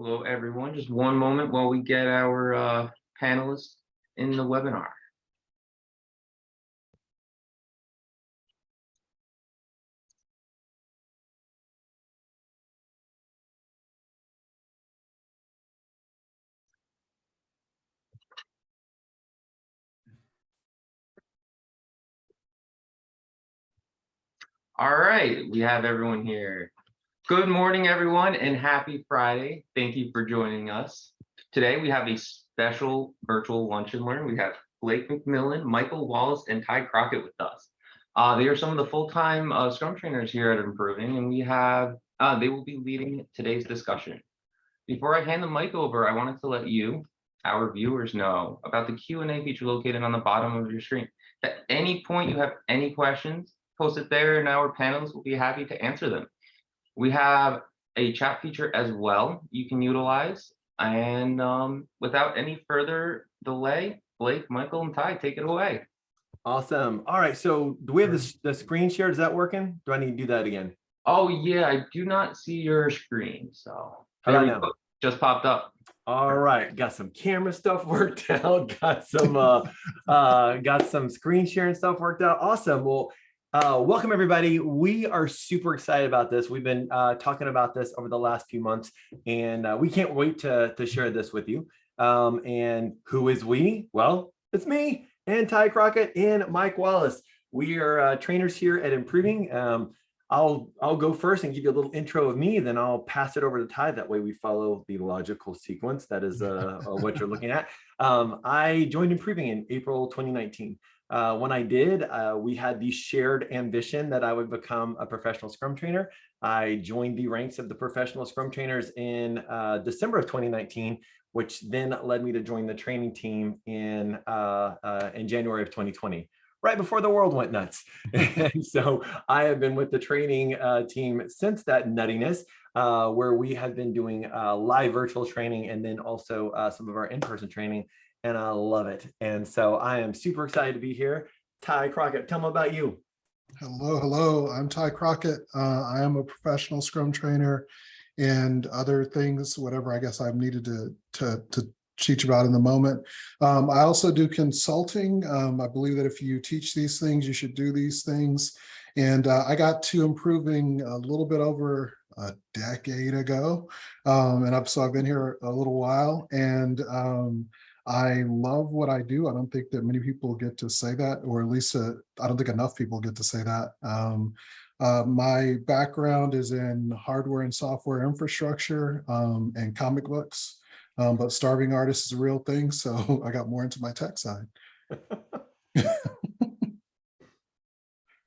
Hello, everyone. Just one moment while we get our panelists in the webinar. All right, we have everyone here. Good morning, everyone, and happy Friday. Thank you for joining us. Today, we have a special virtual lunch and learn. We have Blake McMillan, Michael Wallace, and Ty Crockett with us. They are some of the full-time Scrum trainers here at Improving, and they will be leading today's discussion. Before I hand the mic over, I wanted to let you, our viewers, know about the Q&A feature located on the bottom of your screen. At any point you have any questions, post it there, and our panelists will be happy to answer them. We have a chat feature as well you can utilize. And without any further delay, Blake, Michael, and Ty, take it away. Awesome. All right. So do we have the screen share? Is that working? Do I need to do that again? Oh, yeah, I do not see your screen. So how about now? Just popped up. All right. Got some camera stuff worked out. Got some screen sharing stuff worked out. Awesome. Well, welcome everybody. We are super excited about this. We've been talking about this over the last few months, and we can't wait to share this with you. And who is we? Well, it's me and Ty Crockett and Mike Wallace. We are trainers here at Improving. I'll go first and give you a little intro of me, then I'll pass it over to Ty. That way we follow the logical sequence that is what you're looking at. I joined Improving in April 2019. When I did, we had the shared ambition that I would become a professional Scrum trainer. I joined the ranks of the professional Scrum trainers in December of 2019, which then led me to join the training team in January of 2020, right before the world went nuts. And so I have been with the training team since that nuttiness, where we have been doing live virtual training and then also some of our in-person training. And I love it. And so I am super excited to be here. Ty Crockett, tell me about you. Hello. I'm Ty Crockett. I am a professional Scrum trainer and other things, whatever I guess I'm needed to teach about in the moment. I also do consulting. I believe that if you teach these things, you should do these things. And I got to Improving a little bit over a decade ago. So I've been here a little while, and I love what I do. I don't think that many people get to say that, or at least I don't think enough people get to say that. My background is in hardware and software infrastructure and comic books, but starving artist is a real thing, so I got more into my tech side.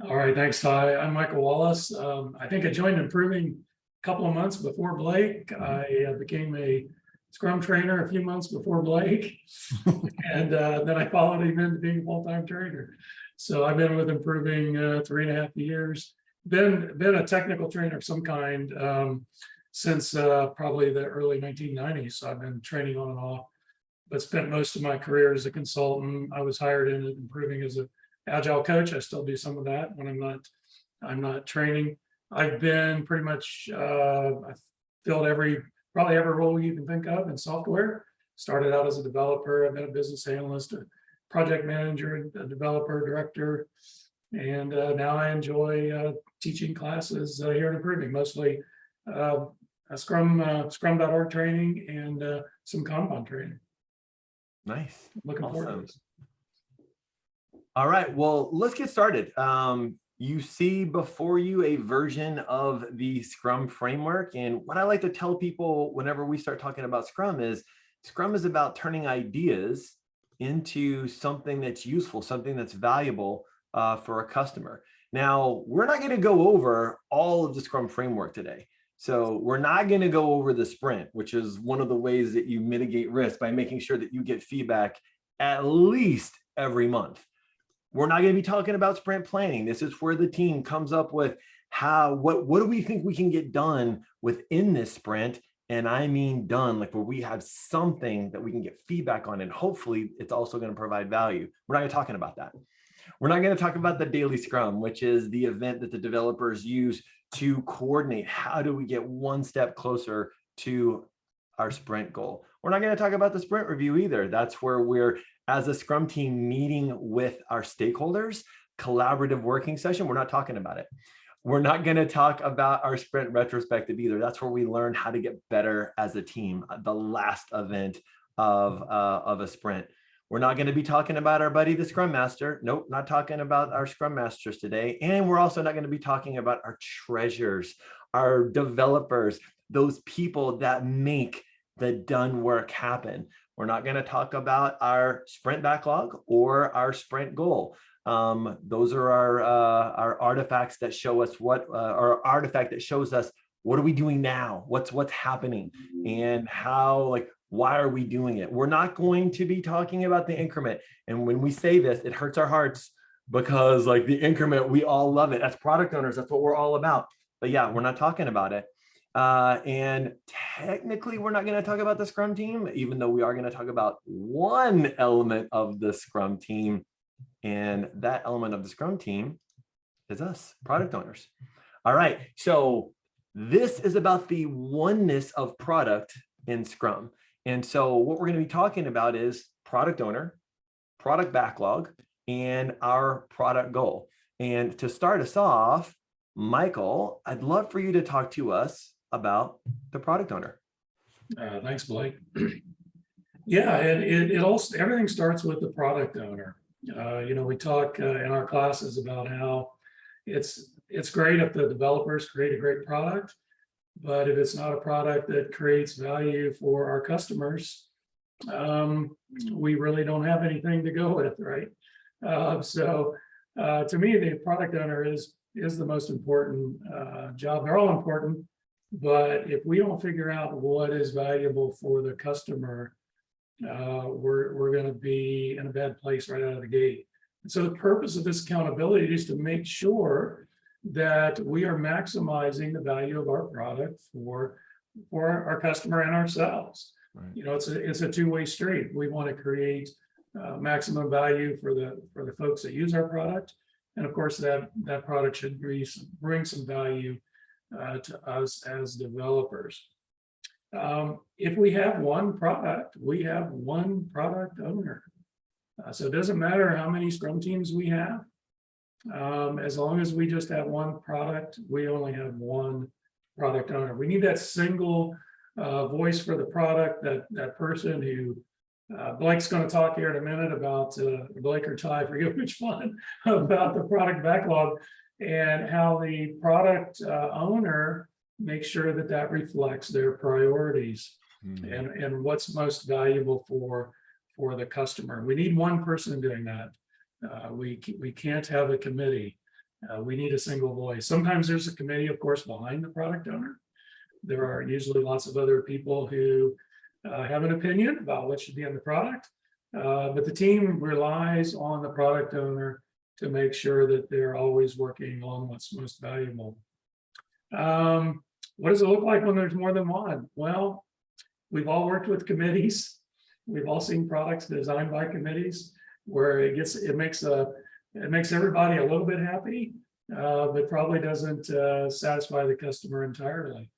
All right, thanks, Ty. I'm Michael Wallace. I think I joined Improving a couple of months before Blake. I became a Scrum trainer a few months before Blake, and then I followed him into being a full-time trainer. So I've been with Improving 3.5 years. Been a technical trainer of some kind since probably the early 1990s. So I've been training on and off, but spent most of my career as a consultant. I was hired in at Improving as an agile coach. I still do some of that when I'm not training. I've been pretty much I've filled probably every role you can think of in software. Started out as a developer. I've been a business analyst, a project manager, a developer, director, and now I enjoy teaching classes here at Improving, mostly Scrum.org training and some Kanban training. Nice. Looking forward to this. All right, well, let's get started. You see before you a version of the Scrum Framework. And what I like to tell people whenever we start talking about Scrum is about turning ideas into something that's useful, something that's valuable for a customer. Now, we're not going to go over all of the Scrum Framework today. So we're not going to go over the sprint, which is one of the ways that you mitigate risk by making sure that you get feedback at least every month. We're not going to be talking about sprint planning. This is where the team comes up with what do we think we can get done within this sprint? And I mean done, like where we have something that we can get feedback on, and hopefully it's also going to provide value. We're not going to talk about that. We're not going to talk about the daily Scrum, which is the event that the developers use to coordinate. How do we get one step closer to our sprint goal. We're not going to talk about the sprint review either. That's where we're, as a Scrum team, meeting with our stakeholders, collaborative working session. We're not talking about it. We're not going to talk about our sprint retrospective either. That's where we learn how to get better as a team, the last event of a sprint. We're not going to be talking about our buddy, the Scrum Master. Nope, not talking about our Scrum Masters today. And we're also not going to be talking about our treasures, our developers, those people that make the done work happen. We're not going to talk about our sprint backlog or our sprint goal. Those are our artifacts that show us what, our artifact that shows us what are we doing now, what's happening, and how, like, why are we doing it? We're not going to be talking about the increment. And when we say this, it hurts our hearts because, like, the increment, we all love it. As product owners, that's what we're all about. But yeah, we're not talking about it. And technically, we're not going to talk about the Scrum team, even though we are going to talk about one element of the Scrum team. And that element of the Scrum team is us, product owners. All right. So this is about the oneness of product in Scrum. And so what we're going to be talking about is product owner, product backlog, and our product goal. And to start us off, Michael, I'd love for you to talk to us about the product owner. Thanks, Blake. Yeah, it also, everything starts with the product owner. We talk in our classes about how it's great if the developers create a great product, but if it's not a product that creates value for our customers, we really don't have anything to go with, right? So to me, the product owner is the most important job. They're all important, but if we don't figure out what is valuable for the customer, we're going to be in a bad place right out of the gate. And so the purpose of this accountability is to make sure that we are maximizing the value of our product for our customer and ourselves. Right. It's a two-way street. We want to create maximum value for the folks that use our product, and of course that product should bring some value to us as developers. If we have one product, we have one product owner. So it doesn't matter how many Scrum teams we have. As long as we just have one product, we only have one product owner. We need that single voice for the product, that person who, Blake's going to talk here in a minute about, Blake or Ty, I forget which one, about the product backlog and how the product owner makes sure that reflects their priorities and what's most valuable for the customer. We need one person doing that. We can't have a committee. We need a single voice. Sometimes there's a committee, of course, behind the product owner. There are usually lots of other people who have an opinion about what should be in the product, but the team relies on the product owner to make sure that they're always working on what's most valuable. What does it look like when there's more than one? Well, we've all worked with committees. We've all seen products designed by committees where it makes everybody a little bit happy, but probably doesn't satisfy the customer entirely.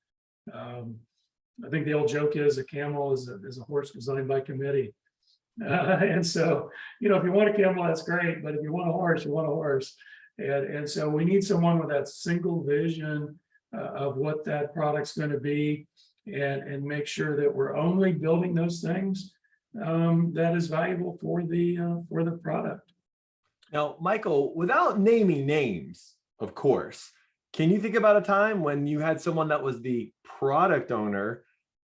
I think the old joke is a camel is a horse designed by committee. And so, if you want a camel, that's great, but if you want a horse, you want a horse. And so we need someone with that single vision of what that product's going to be, and make sure that we're only building those things that is valuable for the product. Now, Michael, without naming names, of course, can you think about a time when you had someone that was the product owner,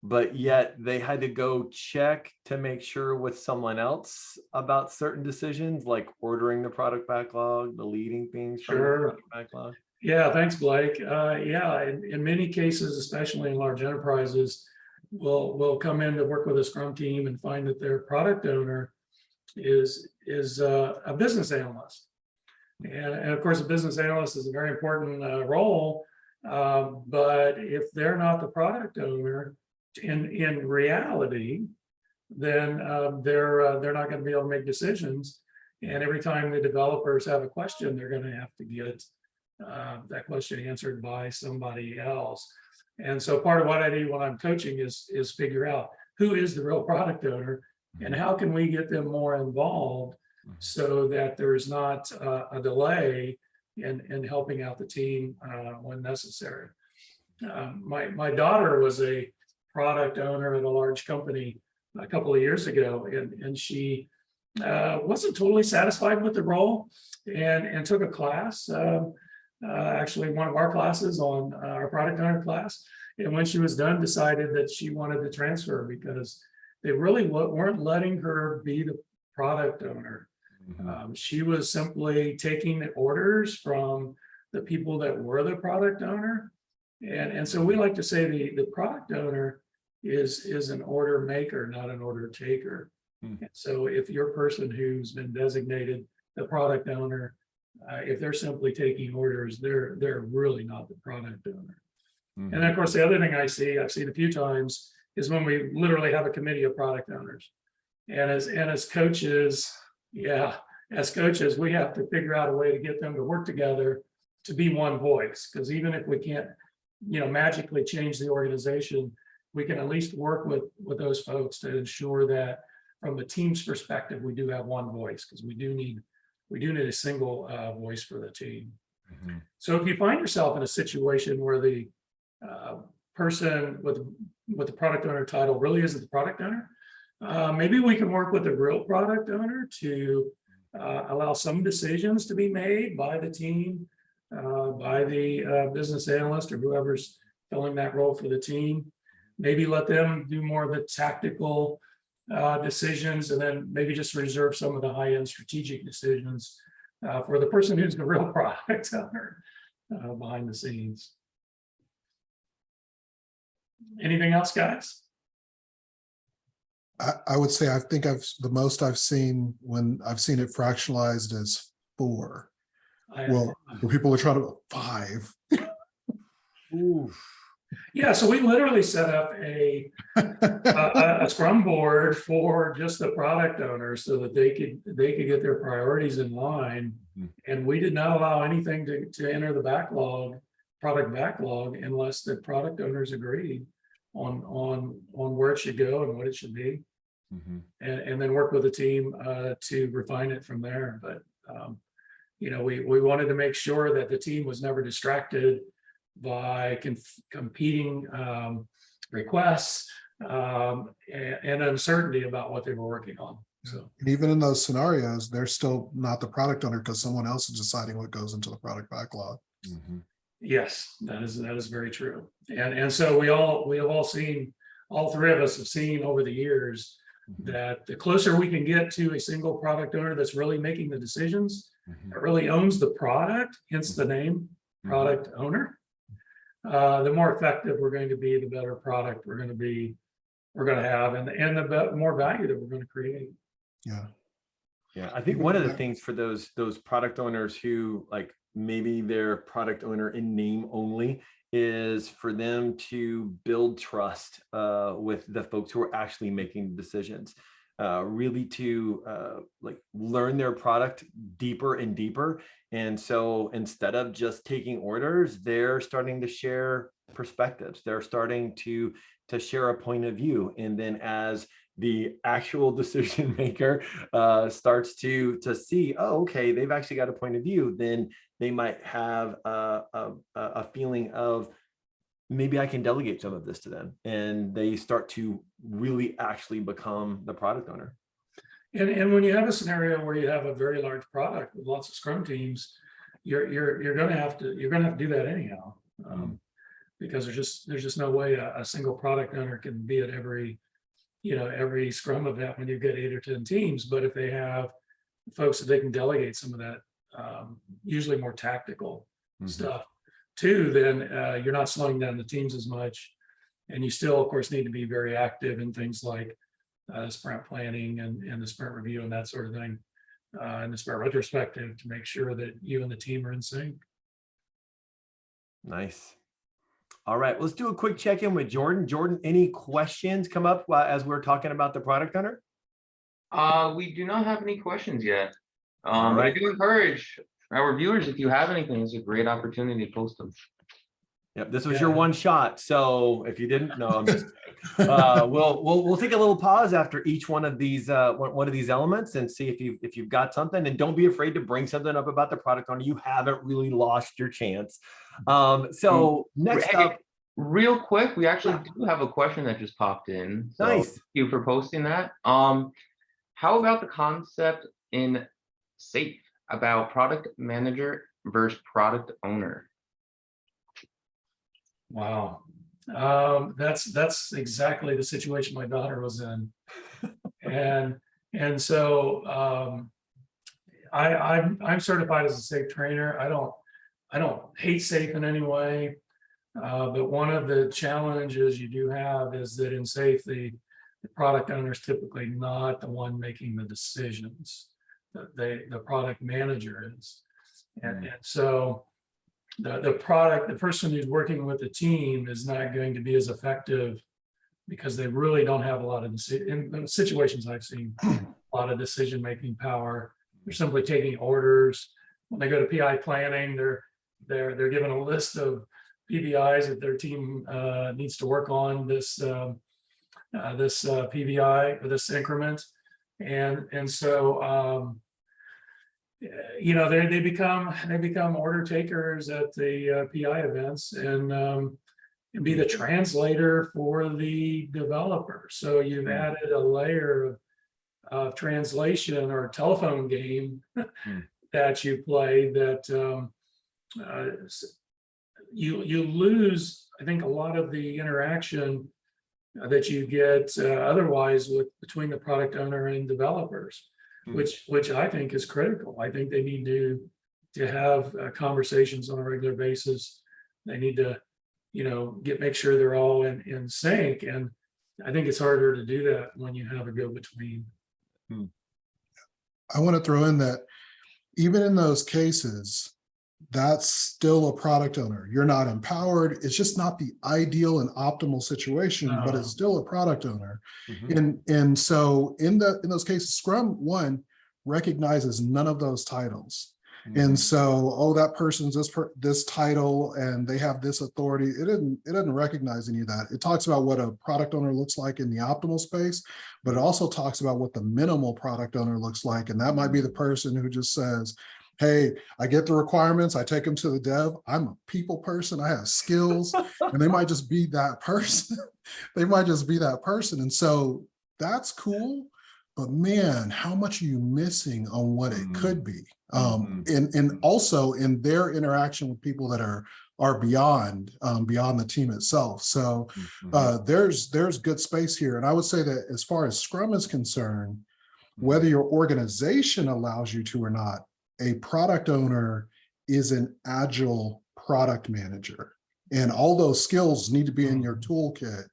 but yet they had to go check to make sure with someone else about certain decisions, like ordering the product backlog, deleting things from the product backlog? Yeah, thanks, Blake. In many cases, especially in large enterprises, we'll come in to work with a Scrum team and find that their product owner is a business analyst. And of course, a business analyst is a very important role, but if they're not the product owner in reality, then they're not going to be able to make decisions. And every time the developers have a question, they're going to have to get that question answered by somebody else. And so part of what I do when I'm coaching is figure out who is the real product owner and how can we get them more involved so that there's not a delay in helping out the team when necessary. My daughter was a product owner at a large company a couple of years ago, and she wasn't totally satisfied with the role and took a class, actually one of our classes on our product owner class. And when she was done, decided that she wanted to transfer because they really weren't letting her be the product owner. She was simply taking the orders from the people that were the product owner. And so we like to say the product owner is an order maker, not an order taker. So if your person who's been designated the product owner, if they're simply taking orders, they're really not the product owner. And then of course, the other thing I've seen a few times is when we literally have a committee of product owners. And as coaches, we have to figure out a way to get them to work together to be one voice. Because even if we can't, magically change the organization, we can at least work with those folks to ensure that from the team's perspective, we do have one voice, because we do need a single voice for the team. So if you find yourself in a situation where the person with the product owner title really isn't the product owner, maybe we can work with the real product owner to allow some decisions to be made by the team, by the business analyst or whoever's filling that role for the team. Maybe let them do more of the tactical decisions, and then maybe just reserve some of the high-end strategic decisions for the person who's the real product owner behind the scenes. Anything else, guys? I would say I think the most I've seen when I've seen it fractionalized is 4. Well, where people are trying to 5. Yeah, so we literally set up a Scrum board for just the product owners so that they could get their priorities in line. And we did not allow anything to enter the product backlog unless the product owners agreed on where it should go and what it should be. And then work with the team to refine it from there. But we wanted to make sure that the team was never distracted by competing requests and uncertainty about what they were working on. So, and even in those scenarios, they're still not the product owner because someone else is deciding what goes into the product backlog. Yes, that is very true. And so we have all seen, all 3 of us have seen over the years that the closer we can get to a single product owner that's really making the decisions, that really owns the product, hence the name product owner, the more effective we're going to be, the better product we're going to have, and the more value that we're going to create. Yeah, I think one of the things for those product owners who maybe they're product owner in name only is for them to build trust with the folks who are actually making decisions, really to learn their product deeper and deeper. And so instead of just taking orders, they're starting to share perspectives. They're starting to share a point of view. And then as the actual decision maker starts to see, oh, okay, they've actually got a point of view, then they might have a feeling of maybe I can delegate some of this to them, and they start to really actually become the product owner. And when you have a scenario where you have a very large product with lots of Scrum teams, you're going to have to do that anyhow, because there's just no way a single product owner can be at every Scrum event when you get 8 or 10 teams. But if they have folks that they can delegate some of that, usually more tactical stuff too, then you're not slowing down the teams as much. And you still, of course, need to be very active in things like sprint planning and the sprint review and that sort of thing, and the sprint retrospective to make sure that you and the team are in sync. Nice. All right, let's do a quick check-in with Jordan. Jordan, any questions come up as we're talking about the product owner? We do not have any questions yet. All right. But I do encourage our viewers, if you have anything, it's a great opportunity to post them. Yep, this was Yeah. your one shot. So if you didn't know, I'm just we'll take a little pause after each one of these elements and see if you've got something. And don't be afraid to bring something up about the product owner. You haven't really lost your chance. So next up, real quick, we actually do have a question that just popped in. So nice. Thank you for posting that. How about the concept in SAFe about product manager versus product owner? Wow. That's exactly the situation my daughter was in. And so I'm certified as a SAFe trainer. I don't hate SAFe in any way. But one of the challenges you do have is that in SAFe, the product owner is typically not the one making the decisions. The product manager is. And so the person who's working with the team is not going to be as effective because they really don't have a lot of in the situations I've seen, a lot of decision-making power. They're simply taking orders. When they go to PI planning, they're given a list of PBIs that their team needs to work on this PBI or this increment, and so they become order takers at the PI events and be the translator for the developer. So you've added a layer of translation or telephone game that you play that you lose, I think, a lot of the interaction that you get otherwise between the product owner and developers, which I think is critical. I think they need to have conversations on a regular basis. They need to, make sure they're all in sync. And I think it's harder to do that when you have a go-between. I want to throw in that even in those cases, that's still a product owner. You're not empowered. It's just not the ideal and optimal situation, but it's still a product owner. And so in those cases, Scrum 1 recognizes none of those titles. And so, that person's this title and they have this authority. It doesn't recognize any of that. It talks about what a product owner looks like in the optimal space, but it also talks about what the minimal product owner looks like. And that might be the person who just says, hey, I get the requirements, I take them to the dev. I'm a people person, I have skills, and they might just be that person. They might just be that person. And so that's cool, but man, how much are you missing on what it could be? And also in their interaction with people that are beyond the team itself. So there's good space here. And I would say that as far as Scrum is concerned, whether your organization allows you to or not, a product owner is an agile product manager. And all those skills need to be in your toolkit.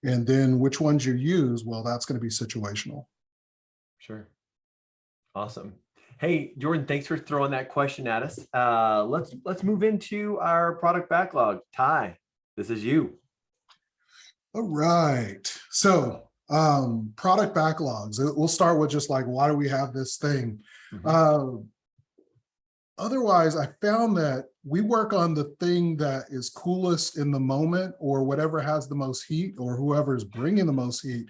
And then which ones you use, well, that's going to be situational. Sure. Awesome. Hey, Jordan, thanks for throwing that question at us. Let's move into our product backlog. Ty, this is you. All right. So product backlogs. We'll start with just like, why do we have this thing? Otherwise, I found that we work on the thing that is coolest in the moment, or whatever has the most heat, or whoever's bringing the most heat.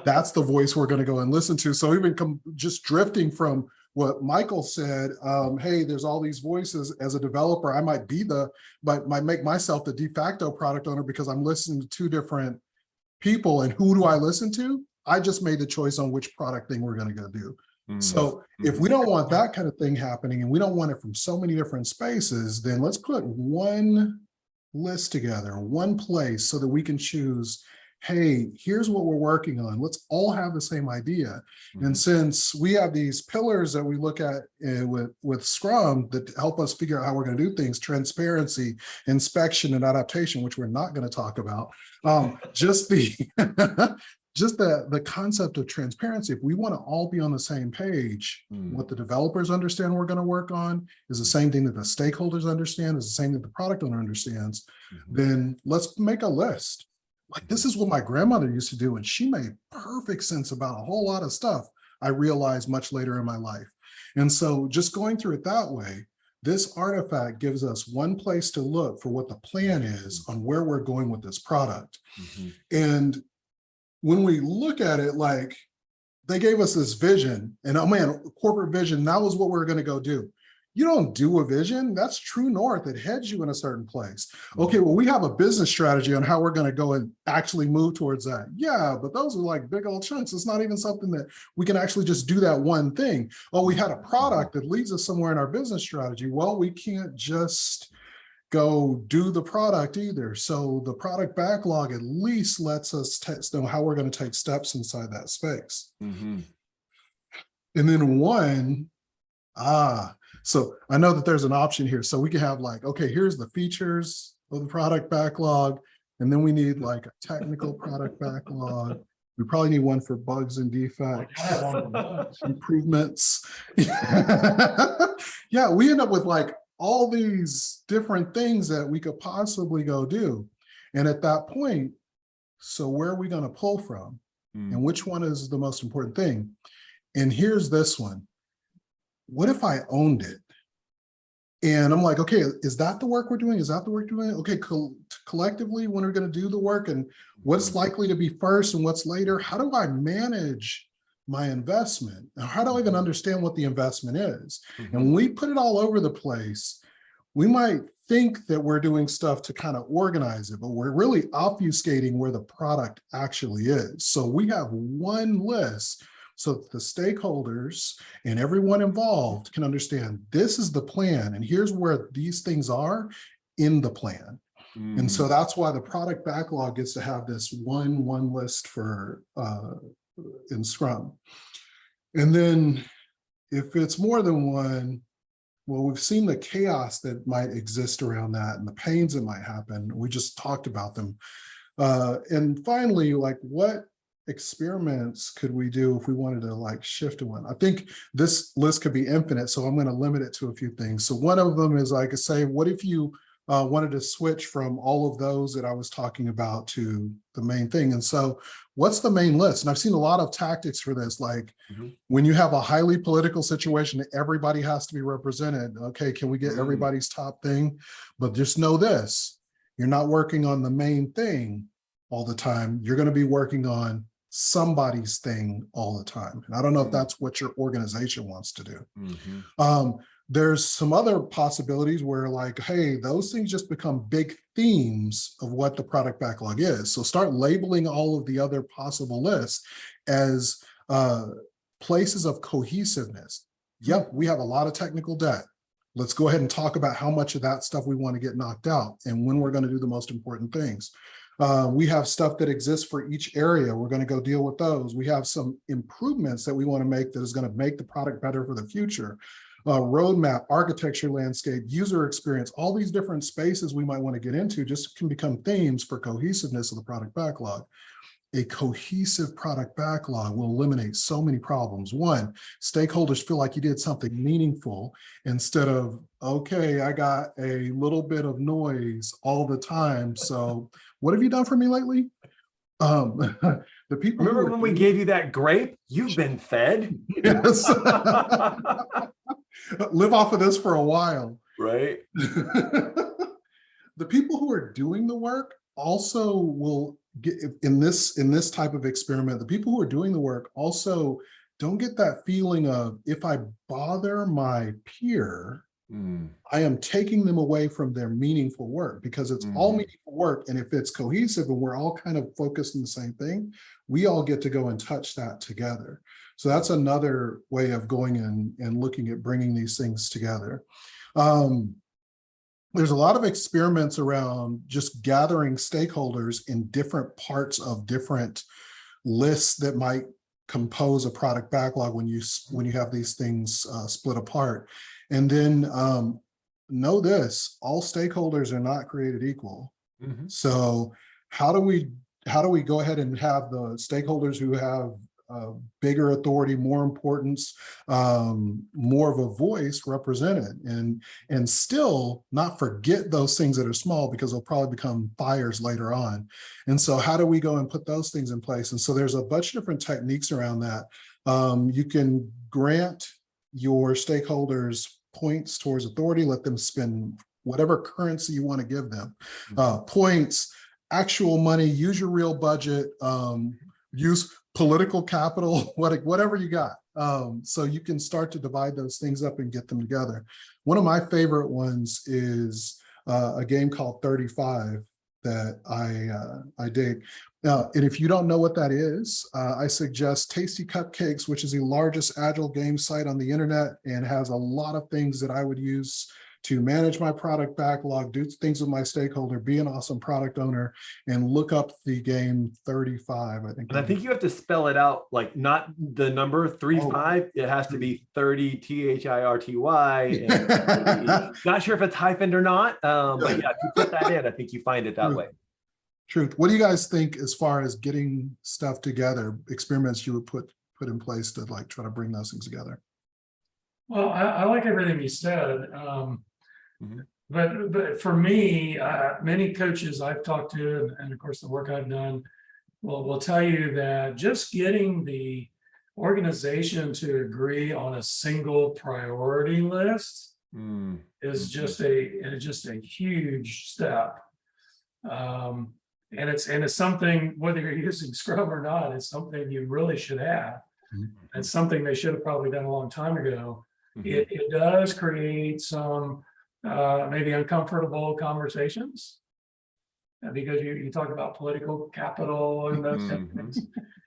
That's the voice we're going to go and listen to. So even just drifting from what Michael said, hey, there's all these voices. As a developer, I might make myself the de facto product owner because I'm listening to two different people. And who do I listen to? I just made the choice on which product thing we're going to go do. So if we don't want that kind of thing happening, and we don't want it from so many different spaces, then let's put one list together, one place, so that we can choose, hey, here's what we're working on. Let's all have the same idea. And since we have these pillars that we look at with Scrum that help us figure out how we're going to do things, transparency, inspection, and adaptation, which we're not going to talk about, just the concept of transparency. If we want to all be on the same page, what the developers understand we're going to work on is the same thing that the stakeholders understand, is the same that the product owner understands, then let's make a list. Like, this is what my grandmother used to do, and she made perfect sense about a whole lot of stuff I realized much later in my life. And so just going through it that way, this artifact gives us one place to look for what the plan is on where we're going with this product. And when we look at it, like, they gave us this vision, and oh man, corporate vision, that was what we were going to go do. You don't do a vision, that's true north. It heads you in a certain place. Okay, well, we have a business strategy on how we're going to go and actually move towards that. Yeah, but those are like big old chunks. It's not even something that we can actually just do that one thing. Oh, we had a product that leads us somewhere in our business strategy. Well, we can't just go do the product either. So the product backlog at least lets us know how we're going to take steps inside that space. And then so I know that there's an option here. So we can have like, okay, here's the features of the product backlog. And then we need like a technical product backlog. We probably need one for bugs and defects, improvements. Yeah, we end up with like all these different things that we could possibly go do. And at that point, so where are we going to pull from? And which one is the most important thing? And here's this one. What if I owned it? And I'm like, okay, is that the work we're doing? Is that the work we're doing? Okay, collectively, when we're going to do the work and what's likely to be first and what's later, how do I manage my investment? How do I even understand what the investment is? And when we put it all over the place, we might think that we're doing stuff to kind of organize it, but we're really obfuscating where the product actually is. So we have one list so that the stakeholders and everyone involved can understand this is the plan and here's where these things are in the plan. And so that's why the product backlog gets to have this one list for in Scrum. And then if it's more than one, well, we've seen the chaos that might exist around that and the pains that might happen. We just talked about them. And finally, like, what experiments could we do if we wanted to like shift to one? I think this list could be infinite, so I'm going to limit it to a few things. So one of them is, I could say, what if you wanted to switch from all of those that I was talking about to the main thing? And so what's the main list? And I've seen a lot of tactics for this, like when you have a highly political situation, everybody has to be represented. Okay, can we get everybody's top thing? But just know this, you're not working on the main thing all the time. You're going to be working on somebody's thing all the time. And I don't know if that's what your organization wants to do. There's some other possibilities where, like, hey, those things just become big themes of what the product backlog is. So start labeling all of the other possible lists as places of cohesiveness. Yep, we have a lot of technical debt. Let's go ahead and talk about how much of that stuff we want to get knocked out and when we're going to do the most important things. We have stuff that exists for each area. We're going to go deal with those. We have some improvements that we want to make that is going to make the product better for the future. Roadmap, architecture, landscape, user experience, all these different spaces we might want to get into just can become themes for cohesiveness of the product backlog. A cohesive product backlog will eliminate so many problems. One, stakeholders feel like you did something meaningful instead of, okay, I got a little bit of noise all the time. So what have you done for me lately? The people remember when we gave you that grape? You've been fed. Yes. Live off of this for a while. Right. The people who are doing the work also will get in this type of experiment. The people who are doing the work also don't get that feeling of, if I bother my peer, I am taking them away from their meaningful work, because it's all meaningful work. And if it's cohesive and we're all kind of focused on the same thing, we all get to go and touch that together. So that's another way of going in and looking at bringing these things together. There's a lot of experiments around just gathering stakeholders in different parts of different lists that might compose a product backlog when you have these things split apart. And then know this, all stakeholders are not created equal. So how do we go ahead and have the stakeholders who have bigger authority, more importance, more of a voice represented, and still not forget those things that are small, because they'll probably become fires later on. And so how do we go and put those things in place? And so there's a bunch of different techniques around that. You can grant your stakeholders points towards authority, let them spend whatever currency you want to give them. Points, actual money, use your real budget, use political capital, whatever you got. So you can start to divide those things up and get them together. One of my favorite ones is a game called 35 that I dig. Now, and if you don't know what that is, I suggest Tasty Cupcakes, which is the largest agile game site on the internet and has a lot of things that I would use to manage my product backlog, do things with my stakeholder, be an awesome product owner, and look up the game 35. And I think you have to spell it out, like not the number 35. It has to be 30 THIRTY. And not sure if it's hyphened or not. But yeah, if you put that in, I think you find it that way. Truth. What do you guys think as far as getting stuff together, experiments you would put in place to like try to bring those things together? Well, I like everything you said. But for me, many coaches I've talked to, and of course the work I've done, will tell you that just getting the organization to agree on a single priority list is just a huge step. And it's something, whether you're using Scrum or not, it's something you really should have. It's something they should have probably done a long time ago. It does create some maybe uncomfortable conversations because you talk about political capital and those things.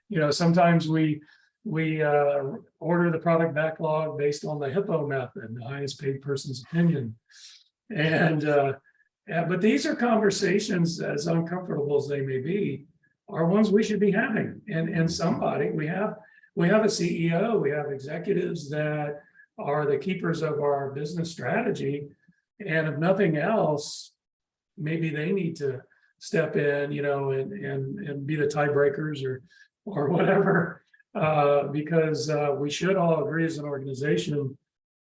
You know, sometimes we order the product backlog based on the HIPPO method, the highest paid person's opinion. And but these are conversations, as uncomfortable as they may be, are ones we should be having. And somebody, we have a CEO, we have executives that are the keepers of our business strategy. And if nothing else, maybe they need to step in, you know, and be the tiebreakers or whatever, because we should all agree as an organization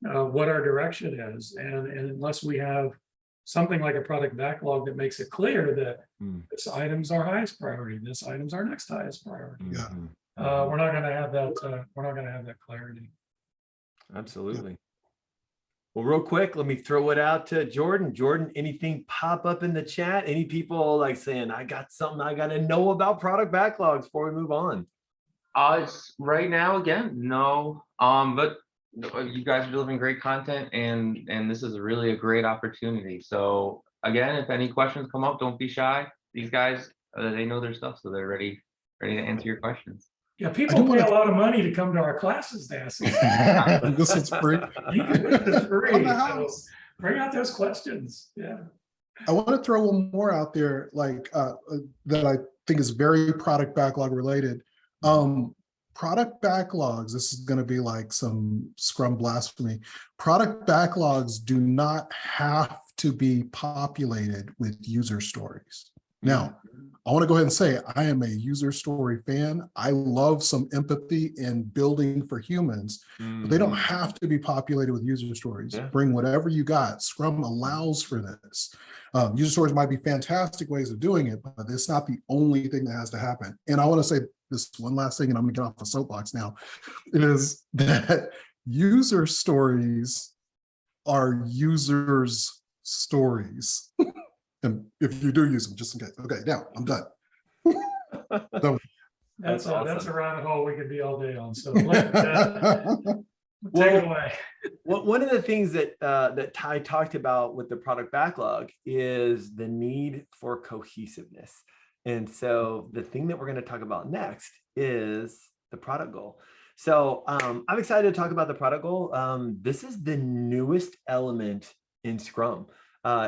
what our direction is. And unless we have something like a product backlog that makes it clear that this item's our highest priority, this item's our next highest priority. We're not going to have that. We're not going to have that clarity. Absolutely. Well, real quick, let me throw it out to Jordan. Jordan, anything pop up in the chat? Any people like saying, I got something I got to know about product backlogs before we move on? It's right now, again, no. But you guys are delivering great content, and this is really a great opportunity. So again, if any questions come up, don't be shy. These guys, they know their stuff, so they're ready to answer your questions. Yeah, people pay a lot of money to come to our classes, Nancy. This is free. You can do this free. On the house. So bring out those questions. Yeah. I want to throw one more out there, like that I think is very product backlog related. Product backlogs, this is going to be like some Scrum blasphemy. Product backlogs do not have to be populated with user stories. Now, I want to go ahead and say I am a user story fan. I love some empathy and building for humans, but they don't have to be populated with user stories. Bring whatever you got. Scrum allows for this. User stories might be fantastic ways of doing it, but it's not the only thing that has to happen. And I want to say this one last thing, and I'm going to get off the soapbox now, is that user stories are users' stories. And if you do use them, just in case. Okay, now I'm done. That's awesome. That's a rabbit hole we could be all day on. So take it away. One of the things that that Ty talked about with the product backlog is the need for cohesiveness. And so the thing that we're going to talk about next is the product goal. So I'm excited to talk about the product goal. This is the newest element in Scrum.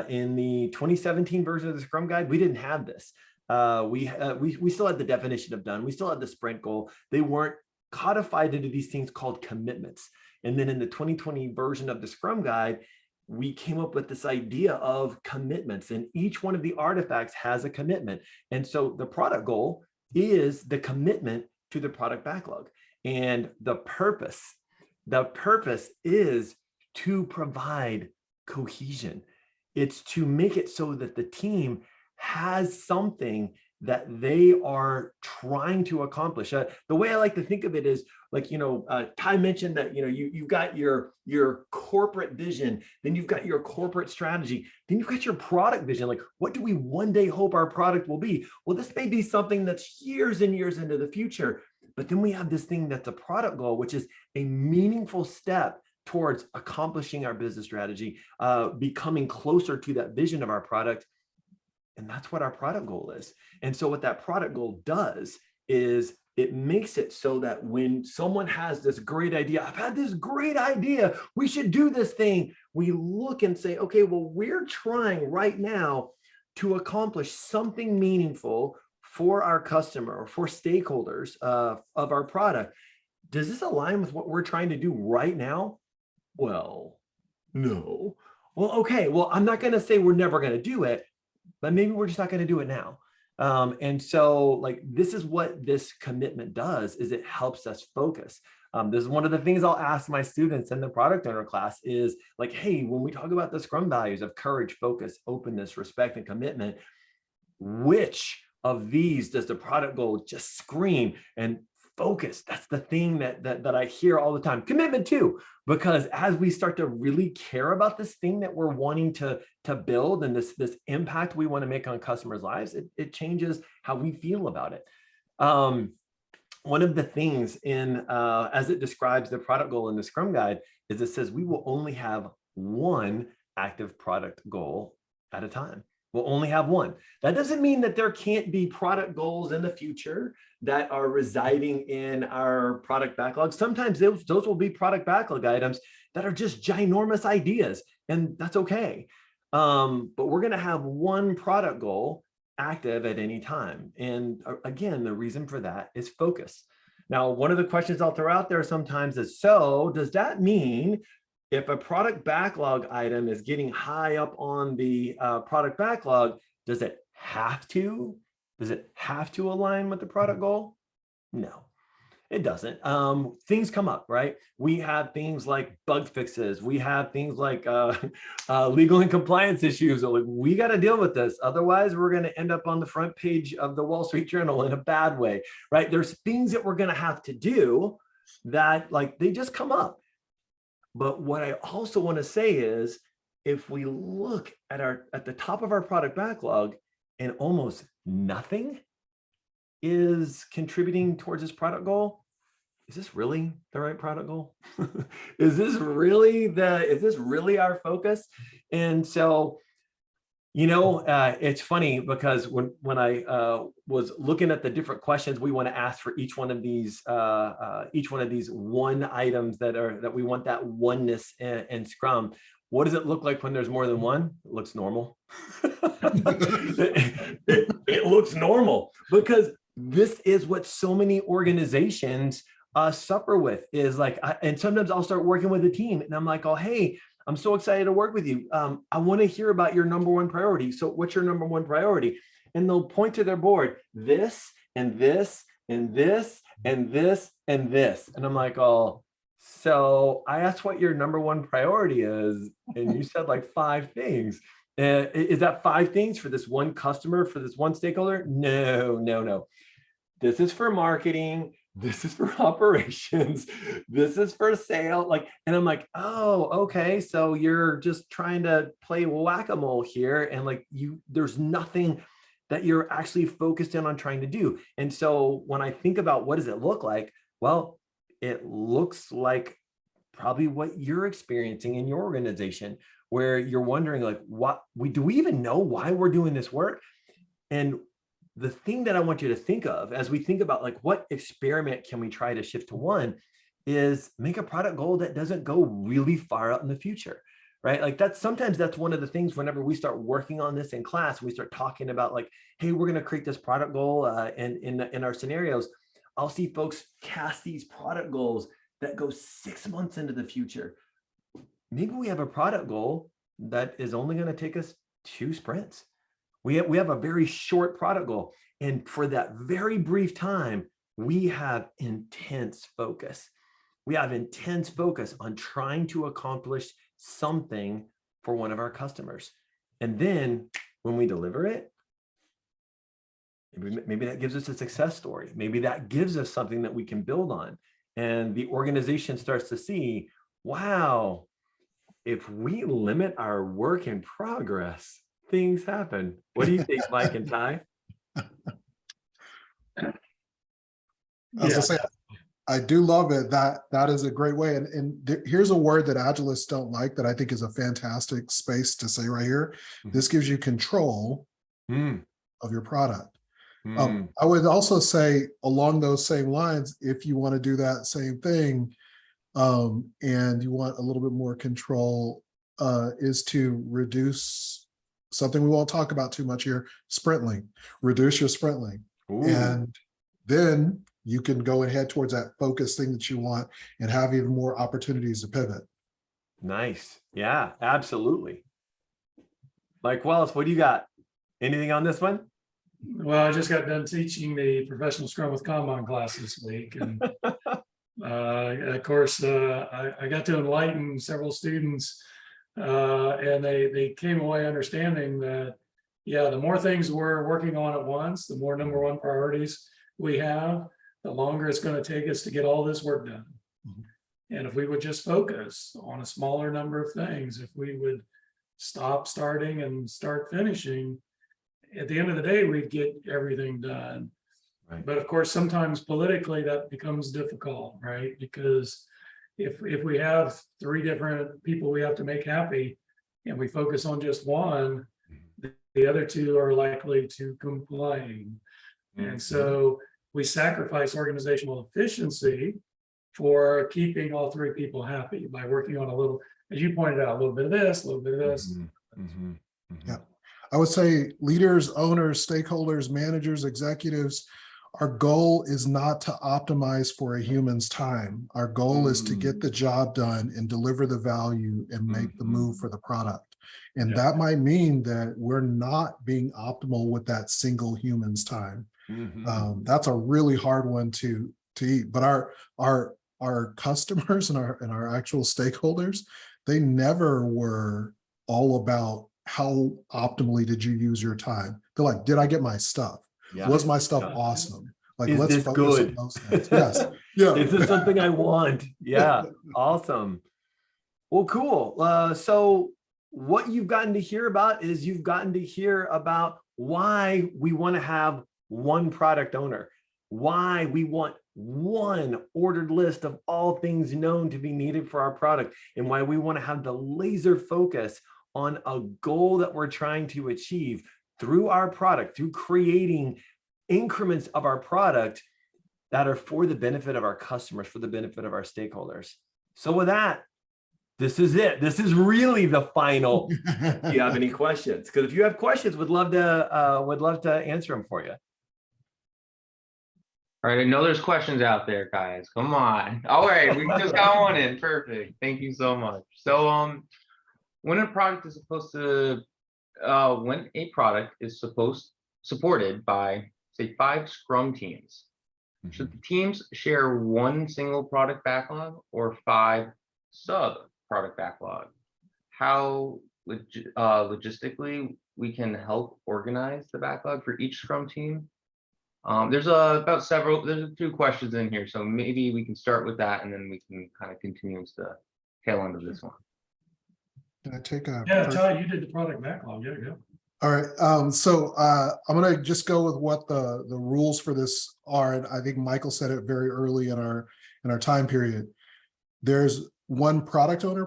In the 2017 version of the Scrum Guide, we didn't have this. We still had the definition of done. We still had the sprint goal. They weren't codified into these things called commitments. And then in the 2020 version of the Scrum Guide, we came up with this idea of commitments, and each one of the artifacts has a commitment. And so the product goal is the commitment to the product backlog. And the purpose is to provide cohesion. It's to make it so that the team has something that they are trying to accomplish. The way I like to think of it is like, Ty mentioned that, you've got your corporate vision, then you've got your corporate strategy, then you've got your product vision. Like, what do we one day hope our product will be? Well, this may be something that's years and years into the future, but then we have this thing that's a product goal, which is a meaningful step towards accomplishing our business strategy, becoming closer to that vision of our product. And that's what our product goal is. And so what that product goal does is it makes it so that when someone has this great idea, I've had this great idea, we should do this thing, we look and say, okay, well, we're trying right now to accomplish something meaningful for our customer or for stakeholders of our product. Does this align with what we're trying to do right now? Well, no. Well, okay, well, I'm not going to say we're never going to do it, but maybe we're just not going to do it now. And so like, this is what this commitment does, is it helps us focus. This is one of the things I'll ask my students in the product owner class is like, hey, when we talk about the Scrum values of courage, focus, openness, respect, and commitment, which of these does the product goal just scream? And focus, that's the thing that I hear all the time. Commitment too, because as we start to really care about this thing that we're wanting to build and this impact we want to make on customers' lives, it changes how we feel about it. One of the things in as it describes the product goal in the Scrum Guide is it says we will only have one active product goal at a time. We'll only have one. That doesn't mean that there can't be product goals in the future that are residing in our product backlog. Sometimes those will be product backlog items that are just ginormous ideas, and that's okay. But we're going to have one product goal active at any time. And again, the reason for that is focus. Now, one of the questions I'll throw out there sometimes is, so does that mean if a product backlog item is getting high up on the product backlog, does it have to align with the product goal? No, it doesn't. Things come up, right? We have things like bug fixes. We have things like legal and compliance issues. Like, we got to deal with this. Otherwise, we're going to end up on the front page of the Wall Street Journal in a bad way, right? There's things that we're going to have to do that like they just come up. But what I also want to say is, if we look at the top of our product backlog and almost nothing is contributing towards this product goal, is this really the right product goal? Is this really our focus? And so, it's funny because when I was looking at the different questions we want to ask for each one of these one items that we want that oneness in Scrum, what does it look like when there's more than one? It looks normal. it looks normal, because this is what so many organizations suffer with, is like, and sometimes I'll start working with a team and I'm like, oh, hey, I'm so excited to work with you. I want to hear about your number one priority. So what's your number one priority? And they'll point to their board, this and this and this and this and this. And I'm like, oh, so I asked what your number one priority is, and you said like 5 things. Is that 5 things for this one customer, for this one stakeholder? No. This is for marketing. This is for operations. This is for sale. And I'm like, oh, okay. So you're just trying to play whack-a-mole here. And there's nothing that you're actually focused in on trying to do. And so when I think about what does it look like? Well, it looks like probably what you're experiencing in your organization, where you're wondering do we even know why we're doing this work? And the thing that I want you to think of as we think about what experiment can we try to shift to one is make a product goal that doesn't go really far out in the future, right? Sometimes that's one of the things whenever we start working on this in class, we start talking about hey, we're going to create this product goal and in our scenarios, I'll see folks cast these product goals that go 6 months into the future. Maybe we have a product goal that is only going to take us 2 sprints. We have a very short product goal. And for that very brief time, we have intense focus. We have intense focus on trying to accomplish something for one of our customers. And then when we deliver it, Maybe that gives us a success story. Maybe that gives us something that we can build on. And the organization starts to see, wow, if we limit our work in progress, things happen. What do you think, Mike and Ty? I was gonna say, I do love it. That is a great way. And here's a word that Agilists don't like that I think is a fantastic space to say right here. This gives you control of your product. I would also say along those same lines, if you want to do that same thing, and you want a little bit more control, is to reduce something we won't talk about too much here, sprint length. Reduce your sprint length. And then you can go and head towards that focus thing that you want and have even more opportunities to pivot. Nice. Yeah, absolutely. Mike Wallace, what do you got? Anything on this one? Well, I just got done teaching the professional Scrum with Kanban class this week. And of course, I got to enlighten several students, and they came away understanding that, yeah, the more things we're working on at once, the more number one priorities we have, the longer it's going to take us to get all this work done. And if we would just focus on a smaller number of things, if we would stop starting and start finishing, at the end of the day, we'd get everything done. Right. But of course, sometimes politically that becomes difficult, right? Because if we have 3 different people we have to make happy and we focus on just one, the other 2 are likely to complain. And so we sacrifice organizational efficiency for keeping all 3 people happy by working on a little, as you pointed out, a little bit of this, a little bit of this. Yeah. I would say leaders, owners, stakeholders, managers, executives, our goal is not to optimize for a human's time. Our goal is to get the job done and deliver the value and make the move for the product. And that might mean that we're not being optimal with that single human's time. That's a really hard one to eat. But our customers and our actual stakeholders, they never were all about how optimally did you use your time. They're like, did I get my stuff? Was my stuff awesome? Like, is let's this focus good? on those things. Yes. Yeah. Is this something I want? Yeah. Awesome. Well, cool. So what you've gotten to hear about is you've gotten to hear about why we want to have one product owner, why we want one ordered list of all things known to be needed for our product, and why we want to have the laser focus on a goal that we're trying to achieve through our product, through creating increments of our product that are for the benefit of our customers, for the benefit of our stakeholders. So with that, this is it. This is really the final. Do you have any questions? Because if you have questions, would love to answer them for you. All right, I know there's questions out there, guys. Come on. All right, we just got one in. Perfect. Thank you so much. So, when a product is supported by, say, 5 Scrum teams, should the teams share one single product backlog or 5 sub product backlog? How logistically we can help organize the backlog for each Scrum team? There's a few questions in here, so maybe we can start with that and then we can kind of continue into the tail end of this one. Can I take a? Yeah, Ty, you did the product backlog. Yeah, go. All right. So I'm going to just go with what the rules for this are, and I think Michael said it very early in our time period. There's one product owner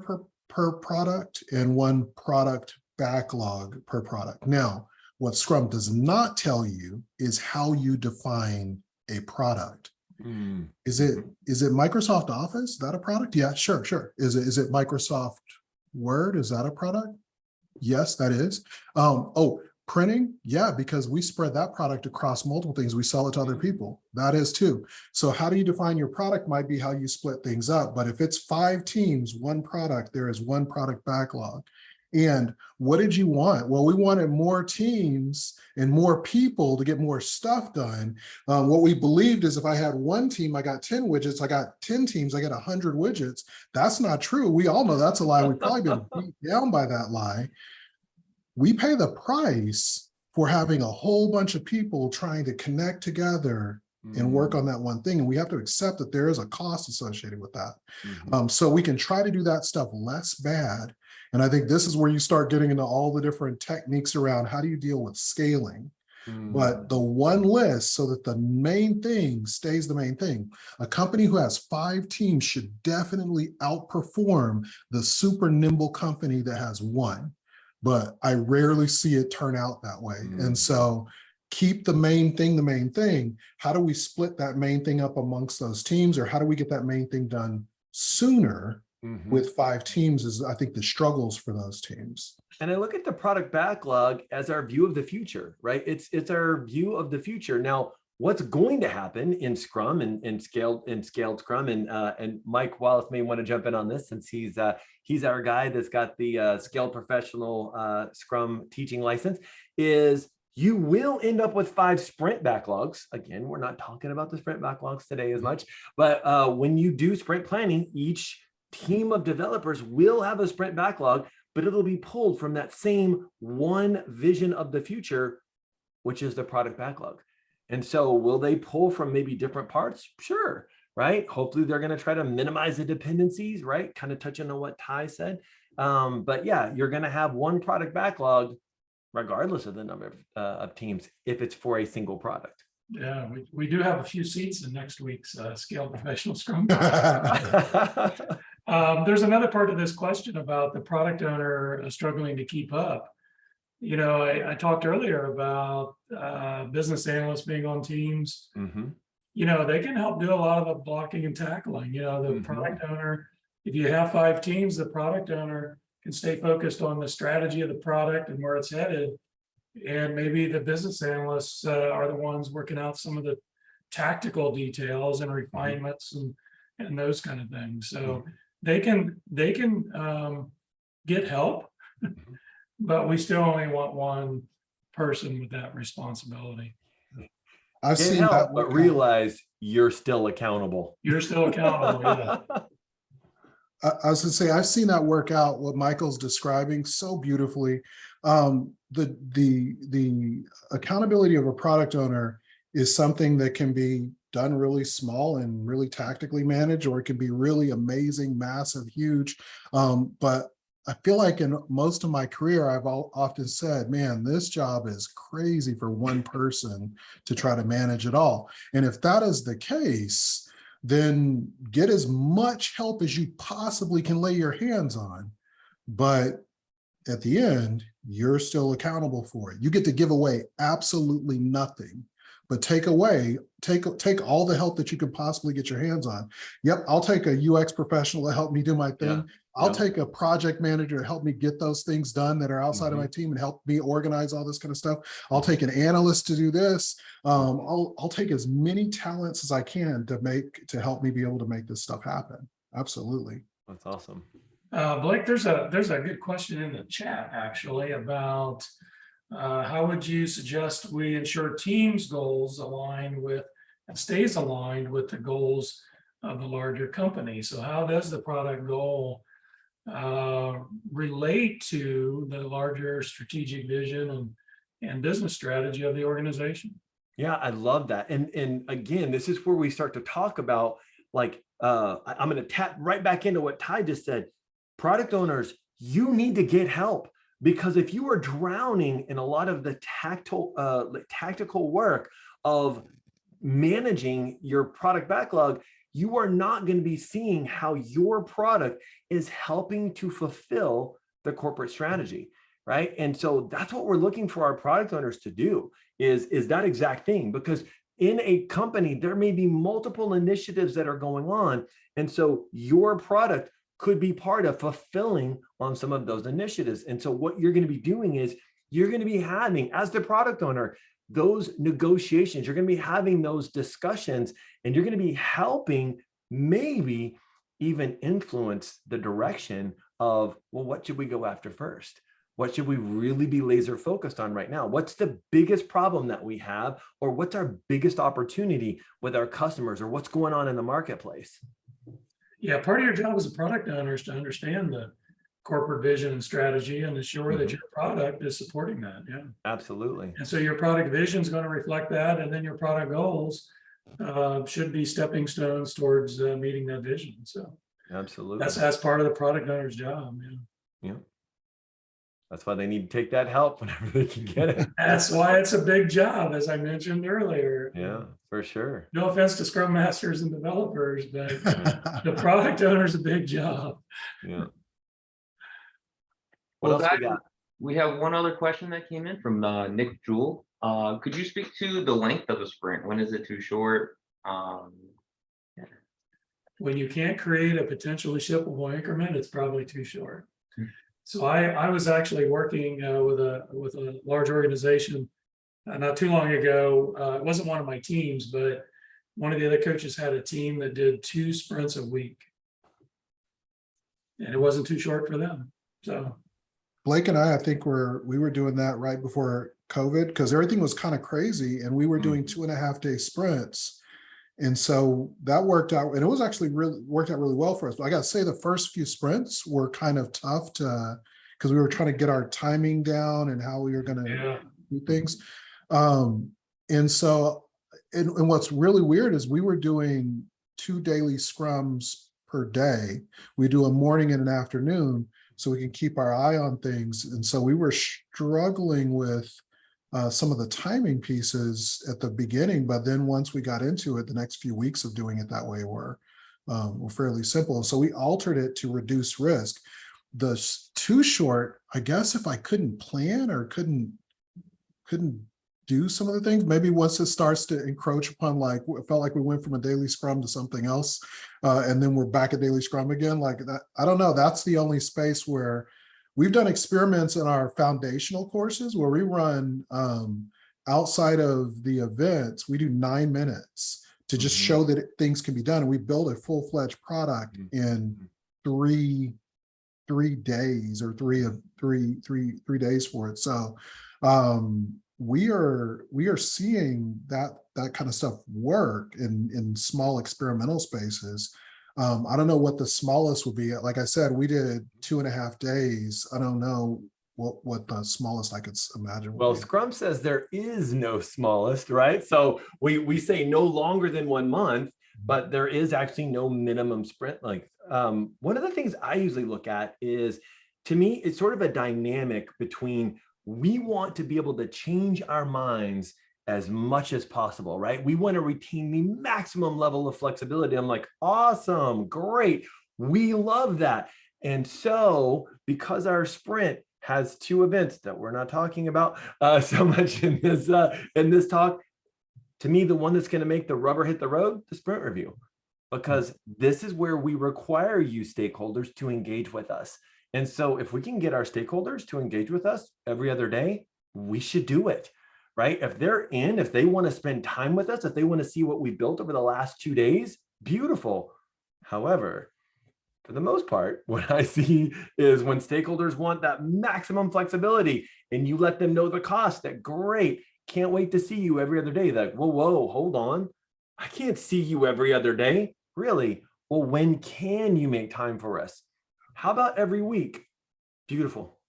per product and one product backlog per product. Now, what Scrum does not tell you is how you define a product. Is it Microsoft Office? Is that a product? Yeah, sure. Is it Microsoft Word? Is that a product? Yes, that is. Printing? Yeah, because we spread that product across multiple things. We sell it to other people. That is too. So how do you define your product might be how you split things up. But if it's 5 teams, one product, there is one product backlog. And what did you want? Well, we wanted more teams and more people to get more stuff done. What we believed is if I had one team, I got 10 widgets. I got 10 teams, I got 100 widgets. That's not true. We all know that's a lie. We've probably been beat down by that lie. We pay the price for having a whole bunch of people trying to connect together and work on that one thing. And we have to accept that there is a cost associated with that. So we can try to do that stuff less bad. And I think this is where you start getting into all the different techniques around how do you deal with scaling. But the one list so that the main thing stays the main thing. A company who has 5 teams should definitely outperform the super nimble company that has 1. But I rarely see it turn out that way. And so keep the main thing the main thing. How do we split that main thing up amongst those teams, or how do we get that main thing done sooner with 5 teams is, I think, the struggles for those teams. And I look at the product backlog as our view of the future, right? It's our view of the future. Now, what's going to happen in Scrum and scaled Scrum, and Mike Wallace may want to jump in on this since he's our guy that's got the scaled professional Scrum teaching license, is you will end up with 5 sprint backlogs. Again, we're not talking about the sprint backlogs today as much, but when you do sprint planning, each team of developers will have a sprint backlog, but it'll be pulled from that same one vision of the future, which is the product backlog. And so will they pull from maybe different parts? Sure, right? Hopefully they're going to try to minimize the dependencies, right? Kind of touching on what Ty said. But yeah, you're going to have one product backlog regardless of the number of teams if it's for a single product. Yeah, we do have a few seats in next week's Scaled Professional Scrum. There's another part of this question about the product owner struggling to keep up. You know, I talked earlier about business analysts being on teams. You know, they can help do a lot of the blocking and tackling. You know, the product owner, if you have 5 teams, the product owner can stay focused on the strategy of the product and where it's headed. And maybe the business analysts are the ones working out some of the tactical details and refinements and those kind of things. So they can get help, but we still only want one person with that responsibility. I've seen that, but realize you're still accountable. You're still accountable. Yeah. I was going to say, I've seen that work out, what Michael's describing so beautifully. The accountability of a product owner is something that can be done really small and really tactically managed, or it can be really amazing, massive, huge. But I feel like in most of my career, I've often said, man, this job is crazy for one person to try to manage it all. And if that is the case, then get as much help as you possibly can lay your hands on. But at the end, you're still accountable for it. You get to give away absolutely nothing, but take all the help that you can possibly get your hands on. Yep, I'll take a UX professional to help me do my thing. Yeah. I'll take a project manager to help me get those things done that are outside of my team and help me organize all this kind of stuff. I'll take an analyst to do this. I'll take as many talents as I can to help me be able to make this stuff happen. Absolutely. That's awesome. Blake, there's a good question in the chat actually about how would you suggest we ensure teams' goals align with and stays aligned with the goals of the larger company? So how does the product goal relate to the larger strategic vision and business strategy of the organization? Yeah, I love that. And again, this is where we start to talk about, like, I'm going to tap right back into what Ty just said. Product owners, you need to get help, because if you are drowning in a lot of the tactical work of managing your product backlog, you are not going to be seeing how your product is helping to fulfill the corporate strategy, right? And so that's what we're looking for our product owners to do, is that exact thing, because in a company, there may be multiple initiatives that are going on. And so your product could be part of fulfilling on some of those initiatives. And so what you're going to be doing is you're going to be having, as the product owner, those negotiations, you're going to be having those discussions, and you're going to be helping maybe even influence the direction of, well, what should we go after first? What should we really be laser focused on right now? What's the biggest problem that we have, or what's our biggest opportunity with our customers, or what's going on in the marketplace? Yeah, part of your job as a product owner is to understand the corporate vision and strategy and ensure that your product is supporting that. Yeah. Absolutely. And so your product vision is going to reflect that, and then your product goals should be stepping stones towards meeting that vision. So Absolutely. that's part of the product owner's job. Yeah. Yeah. That's why they need to take that help whenever they can get it. That's why it's a big job, as I mentioned earlier. Yeah, for sure. No offense to Scrum Masters and developers, but the product owner is a big job. Yeah. What Well, else we guys, got? we have one other question that came in from Nick Jewell. Could you speak to the length of a sprint? When is it too short? When you can't create a potentially shippable increment, it's probably too short. So I was actually working with a large organization not too long ago. It wasn't one of my teams, but one of the other coaches had a team that did 2 sprints a week, and it wasn't too short for them. So Blake and I think we were doing that right before COVID, because everything was kind of crazy, and we were doing 2.5-day sprints. And so that worked out, and it was actually worked out really well for us. But I got to say, the first few sprints were kind of tough because we were trying to get our timing down and how we were going to do things. And so, and what's really weird is we were doing 2 daily scrums per day. We do a morning and an afternoon so we can keep our eye on things. And so we were struggling with some of the timing pieces at the beginning, but then once we got into it, the next few weeks of doing it that way were fairly simple. So we altered it to reduce risk. The too short, I guess, if I couldn't plan or couldn't do some of the things, maybe once it starts to encroach upon, like, it felt like we went from a daily scrum to something else, and then we're back at daily scrum again, like that. I don't know. That's the only space where we've done experiments in our foundational courses where we run outside of the events, we do 9 minutes to just show that things can be done. And we build a full-fledged product in 3 days or three days for it. So we are seeing that kind of stuff work in small experimental spaces. I don't know what the smallest would be. Like I said, we did 2.5 days. I don't know what the smallest I could imagine. Well, Scrum says there is no smallest, right? So we say no longer than 1 month, but there is actually no minimum sprint length. One of the things I usually look at is, to me, it's sort of a dynamic between, we want to be able to change our minds as much as possible, right? We want to retain the maximum level of flexibility. I'm like, awesome, great. We love that. And so because our sprint has 2 events that we're not talking about so much in this talk, to me, the one that's going to make the rubber hit the road, the sprint review, because this is where we require you stakeholders to engage with us. And so if we can get our stakeholders to engage with us every other day, we should do it, right? If they want to spend time with us, if they want to see what we built over the last 2 days, beautiful. However, for the most part, what I see is when stakeholders want that maximum flexibility and you let them know the cost, that great, can't wait to see you every other day. Like, whoa, hold on. I can't see you every other day. Really? Well, when can you make time for us? How about every week? Beautiful.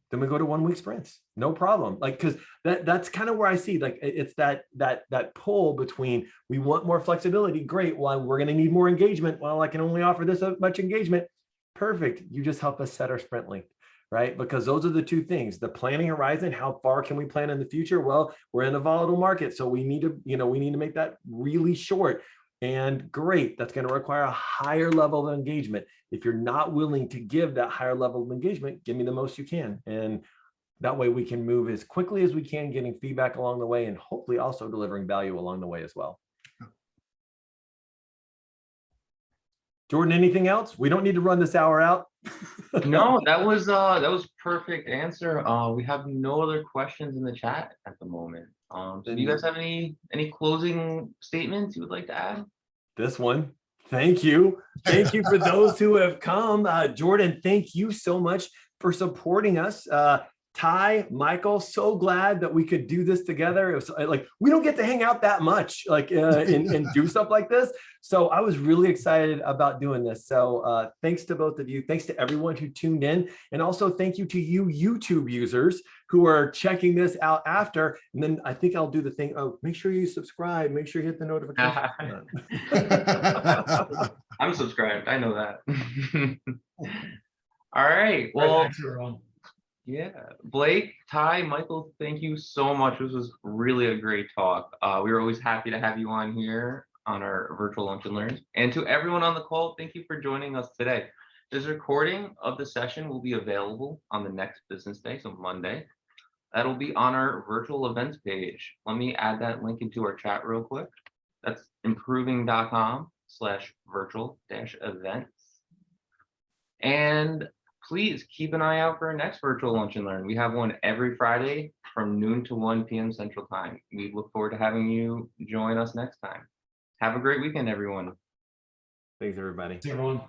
Then we go to 1 week sprints. No problem. Like, because that's kind of where I see, like, it's that pull between, we want more flexibility. Great. Well, we're going to need more engagement. Well, I can only offer this much engagement. Perfect. You just help us set our sprint length, right? Because those are the 2 things. The planning horizon, how far can we plan in the future? Well, we're in a volatile market, so we need to make that really short. And great, that's going to require a higher level of engagement. If you're not willing to give that higher level of engagement, give me the most you can. And that way we can move as quickly as we can, getting feedback along the way, and hopefully also delivering value along the way as well. Jordan, anything else? We don't need to run this hour out. No, that was perfect answer. We have no other questions in the chat at the moment. So do you guys have any closing statements you would like to add? This one. Thank you. Thank you for those who have come. Jordan, thank you so much for supporting us. Ty, Michael, so glad that we could do this together. It was like, we don't get to hang out that much, like, and do stuff like this. So I was really excited about doing this. So thanks to both of you. Thanks to everyone who tuned in. And also thank you to you YouTube users who are checking this out after. And then I think I'll do the thing. Oh, make sure you subscribe. Make sure you hit the notification. I'm subscribed. I know that. All right. Well, Well, thanks, everyone. yeah. Blake, Ty, Michael, thank you so much. This was really a great talk. We were always happy to have you on here on our virtual lunch and learn. And to everyone on the call, thank you for joining us today. This recording of the session will be available on the next business day, so Monday. That'll be on our virtual events page. Let me add that link into our chat real quick. That's improving.com/virtual-events. And please keep an eye out for our next virtual lunch and learn. We have one every Friday from noon to 1 p.m. Central Time. We look forward to having you join us next time. Have a great weekend, everyone. Thanks, everybody. See you, everyone.